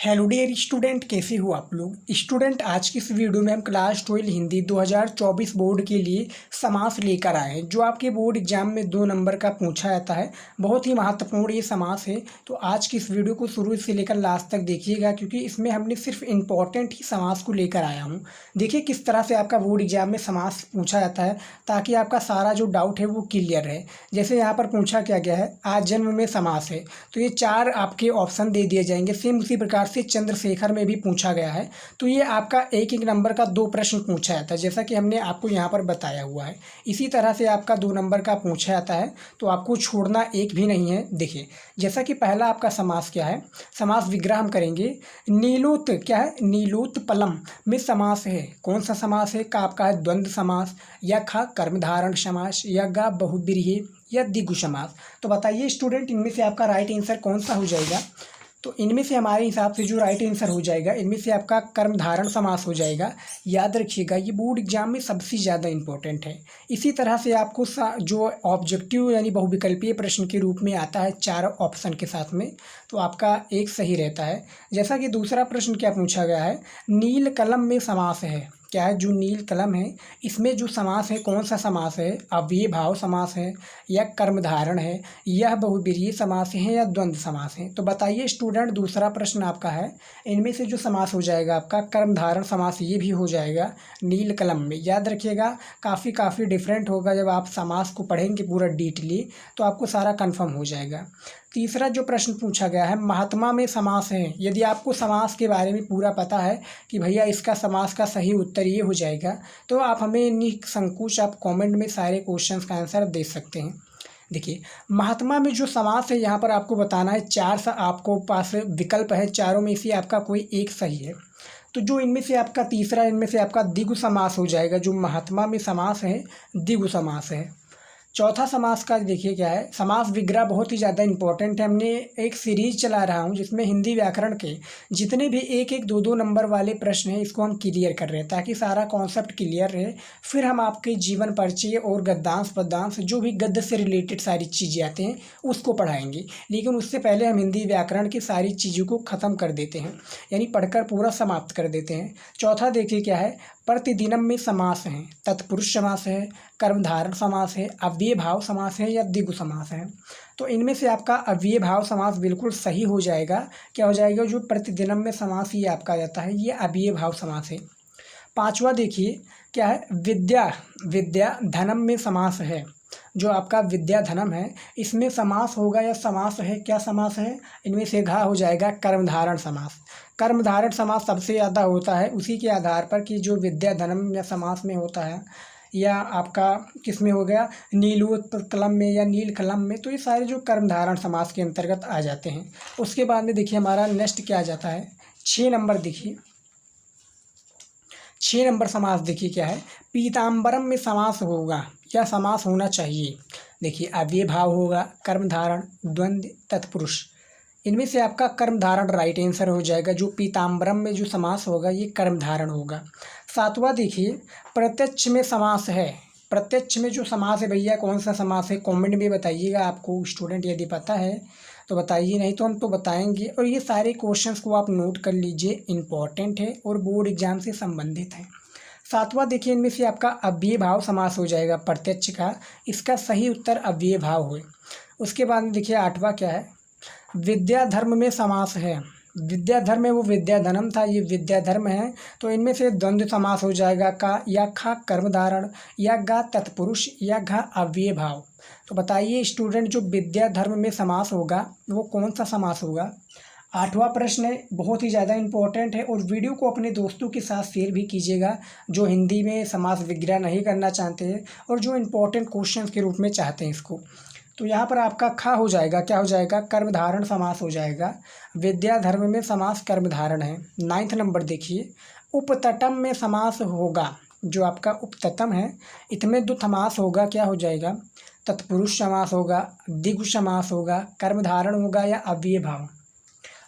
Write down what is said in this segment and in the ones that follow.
Hello dear student, कैसे हो आप लोग। स्टूडेंट, आज की इस वीडियो में हम क्लास 12 हिंदी 2024 बोर्ड के लिए समास लेकर आए हैं, जो आपके बोर्ड एग्जाम में 2 नंबर का पूछा जाता है। बहुत ही महत्वपूर्ण ये समास है, तो आज की इस वीडियो को शुरू से लेकर लास्ट तक देखिएगा, क्योंकि इसमें हमने सिर्फ इंपॉर्टेंट ही समास को लेकर आया हूँ। देखिए किस तरह से आपका बोर्ड एग्जाम में समास पूछा जाता है, ताकि आपका सारा जो डाउट है वो क्लियर रहे। जैसे यहाँ पर पूछा क्या गया है, आज जन्म में समास है, तो ये 4 आपके ऑप्शन दे दिए जाएंगे। सेम उसी प्रकार से चंद्रशेखर में भी पूछा गया है, तो ये आपका एक एक नंबर का 2 प्रश्न पूछा जाता है, जैसा कि हमने आपको यहाँ पर बताया हुआ है। इसी तरह से आपका 2 नंबर का पूछा जाता है, तो आपको छोड़ना एक भी नहीं है। देखिए जैसा कि पहला आपका समास क्या है, समास विग्रह हम करेंगे। नीलोत क्या है, नीलोत्पलम में समास है। कौन सा समास है का आपका है द्वंद्व समास, या खा कर्मधारण समास, या गा बहुब्रीहि, या द्विगु समास। तो बताइए स्टूडेंट, इनमें से आपका राइट आंसर कौन सा हो जाएगा। तो इनमें से हमारे हिसाब से जो राइट आंसर हो जाएगा, इनमें से आपका कर्मधारण समास हो जाएगा। याद रखिएगा, ये बोर्ड एग्जाम में सबसे ज़्यादा इंपॉर्टेंट है। इसी तरह से आपको जो ऑब्जेक्टिव यानी बहुविकल्पीय प्रश्न के रूप में आता है 4 ऑप्शन के साथ में, तो आपका एक सही रहता है। जैसा कि दूसरा प्रश्न क्या पूछा गया है, नील कलम में समास है। क्या है, जो नील कलम है इसमें जो समास है कौन सा समास है, अव्ययी भाव समास है, या कर्मधारण है, यह बहुब्रीहि समास है, या द्वंद्व समास है। तो बताइए स्टूडेंट, दूसरा प्रश्न आपका है, इनमें से जो समास हो जाएगा आपका कर्मधारण समास, ये भी हो जाएगा नील कलम में। याद रखिएगा, काफ़ी डिफरेंट होगा। जब आप समास को पढ़ेंगे पूरा डीटली, तो आपको सारा कन्फर्म हो जाएगा। तीसरा जो प्रश्न पूछा गया है, महात्मा में समास है। यदि आपको समास के बारे में पूरा पता है कि भैया इसका समास का सही उत्तर ये हो जाएगा, तो आप हमें निसंकोच आप कमेंट में सारे क्वेश्चंस का आंसर दे सकते हैं। देखिए महात्मा में जो समास है, यहाँ पर आपको बताना है 4 सा आपको पास विकल्प है, चारों में से आपका कोई एक सही है। तो जो इनमें से आपका तीसरा, इनमें से आपका द्विगु समास हो जाएगा। जो महात्मा में समास है द्विगु समास है। चौथा समास का देखिए क्या है, समास विग्रह बहुत ही ज़्यादा इंपॉर्टेंट है। हमने एक सीरीज चला रहा हूँ जिसमें हिंदी व्याकरण के जितने भी 1-1, 2-2 नंबर वाले प्रश्न हैं, इसको हम क्लियर कर रहे हैं, ताकि सारा कॉन्सेप्ट क्लियर रहे। फिर हम आपके जीवन परिचय और गद्यांश पद्यांश, जो भी गद्य से रिलेटेड सारी चीज़ें आते हैं, उसको पढ़ाएंगे। लेकिन उससे पहले हम हिंदी व्याकरण की सारी चीज़ों को ख़त्म कर देते हैं, यानी पढ़कर पूरा समाप्त कर देते हैं। चौथा देखिए क्या है, प्रतिदिनम में समास है, तत्पुरुष समास है, कर्मधारण समास है, अव्ययी भाव समास है, या द्विगु समास है। तो इनमें से आपका अव्ययी भाव समास बिल्कुल सही हो जाएगा। क्या हो जाएगा, जो प्रतिदिनम में समास ये आपका जाता है, ये अव्ययी भाव समास है। पांचवा देखिए क्या है, विद्या धनम में समास है। जो आपका विद्या धनम है, इसमें समास होगा या समास है, क्या समास है, इनमें से घा हो जाएगा कर्मधारण समास। कर्मधारण समास सबसे ज़्यादा होता है उसी के आधार पर कि जो विद्या धनम या समास में होता है, या आपका किस में हो गया, नीलोत्पलम में या नील कलम में। तो ये सारे जो कर्मधारण समास के अंतर्गत आ जाते हैं। उसके बाद में देखिए हमारा नेक्स्ट क्या आ जाता है, 6 नंबर। देखिए 6 नंबर समास देखिए क्या है, पीताम्बरम में समास होगा या समास होना चाहिए। देखिए अव्ययी भाव होगा, कर्मधारण, द्वंद्व, तत्पुरुष। इनमें से आपका कर्मधारण राइट आंसर हो जाएगा। जो पीताम्बरम में जो समास होगा ये कर्मधारण होगा। 7वां देखिए, प्रत्यक्ष में समास है। प्रत्यक्ष में जो समास है भैया, कौन सा समास है, कमेंट में बताइएगा आपको स्टूडेंट, यदि पता है तो बताइए, नहीं तो हम तो बताएंगे। और ये सारे क्वेश्चंस को आप नोट कर लीजिए, इंपॉर्टेंट है और बोर्ड एग्जाम से संबंधित है। 7वां देखिए, इनमें से आपका अव्ययी भाव समास हो जाएगा प्रत्यक्ष का, इसका सही उत्तर अव्ययी भाव हो। उसके बाद में देखिए 8वां क्या है, विद्या धर्म में समास है। विद्या धर्म है वो विद्या धनम था, ये विद्या धर्म है। तो इनमें से द्वंद्व समास हो जाएगा, का या खा कर्मधारण, या गा तत्पुरुष, या घा अव्ययी भाव। तो बताइए स्टूडेंट, जो विद्या धर्म में समास होगा वो कौन सा समास होगा। 8वां प्रश्न है, बहुत ही ज़्यादा इंपॉर्टेंट है, और वीडियो को अपने दोस्तों के साथ शेयर भी कीजिएगा जो हिंदी में समास विग्रह नहीं करना चाहते हैं और जो इंपॉर्टेंट क्वेश्चन के रूप में चाहते हैं इसको। तो यहाँ पर आपका खा हो जाएगा, क्या हो जाएगा, कर्मधारण समास हो जाएगा। विद्या धर्म में समास कर्मधारण है। 9th नंबर देखिए, उपतटम में समास होगा। जो आपका उपतटम है, इसमें दो समास होगा, क्या हो जाएगा, तत्पुरुष समास होगा, द्विगु समास होगा, कर्मधारण होगा, या अव्ययी भाव।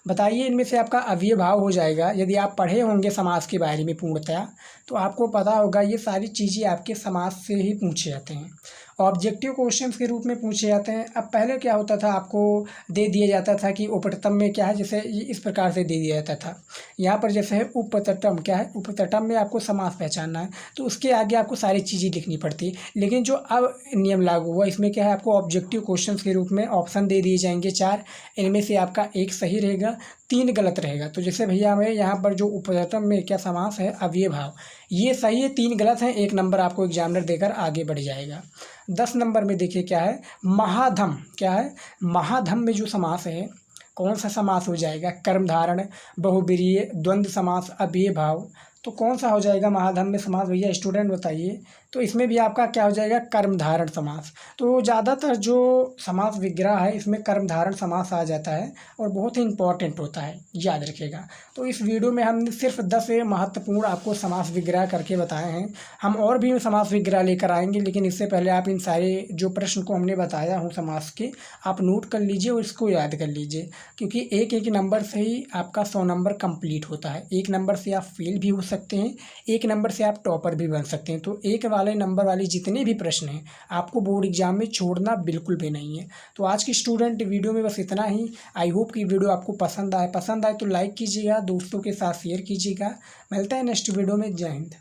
बताइए इनमें से आपका अव्ययी भाव हो जाएगा। यदि आप पढ़े होंगे समास के बारे में पूर्णतया, तो आपको पता होगा ये सारी चीज़ें आपके समास से ही पूछे जाते हैं। ऑब्जेक्टिव क्वेश्चंस के रूप में पूछे जाते हैं। अब पहले क्या होता था, आपको दे दिया जाता था कि उपतटम में क्या है, जैसे इस प्रकार से दे दिया जाता था। यहाँ पर जैसे है उपतटम, क्या है उपतटम में आपको समास पहचानना है, तो उसके आगे आपको सारी चीज़ें लिखनी पड़ती है। लेकिन जो अब नियम लागू हुआ इसमें क्या है, आपको ऑब्जेक्टिव क्वेश्चंस के रूप में ऑप्शन दे दिए जाएंगे 4, इनमें से आपका एक सही रहेगा, 3 गलत रहेगा। तो जैसे भैया हमें यहाँ पर जो उपतटम में क्या समास है, अव्यय भाव, ये सही है, 3 गलत हैं, 1 नंबर आपको एग्जामिनर देकर आगे बढ़ जाएगा। 10 नंबर में देखिए क्या है, महाधम, क्या है महाधम में जो समास है, कौन सा समास हो जाएगा, कर्मधारण, बहुब्रीहि, द्वंद्व समास, अव्यय भाव। तो कौन सा हो जाएगा महाधम में समास भैया, स्टूडेंट बताइए। तो इसमें भी आपका क्या हो जाएगा, कर्मधारण समास। तो ज़्यादातर जो समास विग्रह है इसमें कर्मधारण समास आ जाता है और बहुत ही इंपॉर्टेंट होता है, याद रखिएगा। तो इस वीडियो में हमने सिर्फ 10 महत्वपूर्ण आपको समास विग्रह करके बताए हैं। हम और भी समास विग्रह लेकर आएंगे, लेकिन इससे पहले आप इन सारे जो प्रश्न को हमने बताया हूँ समास के, आप नोट कर लीजिए और इसको याद कर लीजिए, क्योंकि एक एक नंबर से ही आपका 100 नंबर कंप्लीट होता है। 1 नंबर से आप फेल भी हो सकते हैं, 1 नंबर से आप टॉपर भी बन सकते हैं। तो 1 वाले नंबर वाले जितने भी प्रश्न हैं आपको बोर्ड एग्जाम में छोड़ना बिल्कुल भी नहीं है। तो आज की स्टूडेंट वीडियो में बस इतना ही। आई होप कि वीडियो आपको पसंद आए तो लाइक कीजिएगा, दोस्तों के साथ शेयर कीजिएगा। मिलता है नेक्स्ट वीडियो में। जय हिंद।